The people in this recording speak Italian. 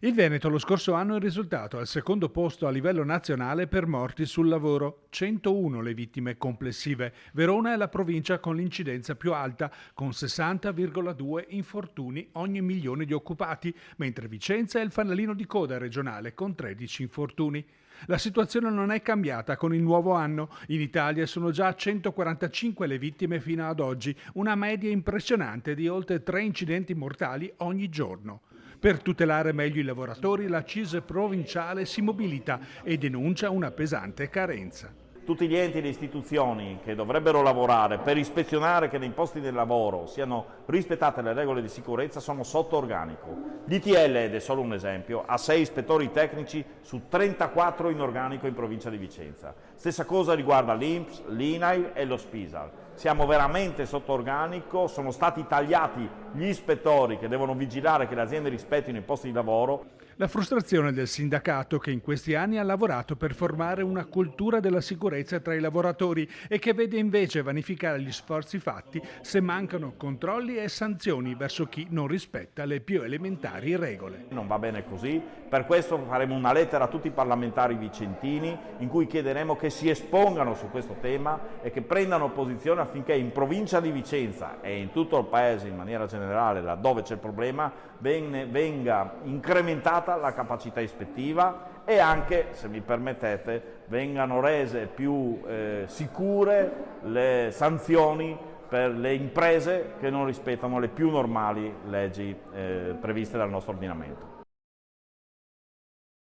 Il Veneto lo scorso anno è risultato al secondo posto a livello nazionale per morti sul lavoro, 101 le vittime complessive. Verona è la provincia con l'incidenza più alta, con 60,2 infortuni ogni milione di occupati, mentre Vicenza è il fanalino di coda regionale con 13 infortuni. La situazione non è cambiata con il nuovo anno. In Italia sono già 145 le vittime fino ad oggi, una media impressionante di oltre 3 incidenti mortali ogni giorno. Per tutelare meglio i lavoratori, la CISL provinciale si mobilita e denuncia una pesante carenza. Tutti gli enti e le istituzioni che dovrebbero lavorare per ispezionare che nei posti di lavoro siano rispettate le regole di sicurezza sono sotto organico. L'ITL, ed è solo un esempio, ha 6 ispettori tecnici su 34 in organico in provincia di Vicenza. Stessa cosa riguarda l'INPS, l'INAIL e lo SPISAL. Siamo veramente sotto organico, sono stati tagliati gli ispettori che devono vigilare che le aziende rispettino i posti di lavoro. La frustrazione del sindacato che in questi anni ha lavorato per formare una cultura della sicurezza tra i lavoratori e che vede invece vanificare gli sforzi fatti se mancano controlli e sanzioni verso chi non rispetta le più elementari regole. Non va bene così, per questo faremo una lettera a tutti i parlamentari vicentini in cui chiederemo che si espongano su questo tema e che prendano posizione affinché in provincia di Vicenza e in tutto il paese in maniera generale, laddove c'è il problema, venga incrementata la capacità ispettiva e anche, se mi permettete, vengano rese più sicure le sanzioni per le imprese che non rispettano le più normali leggi previste dal nostro ordinamento.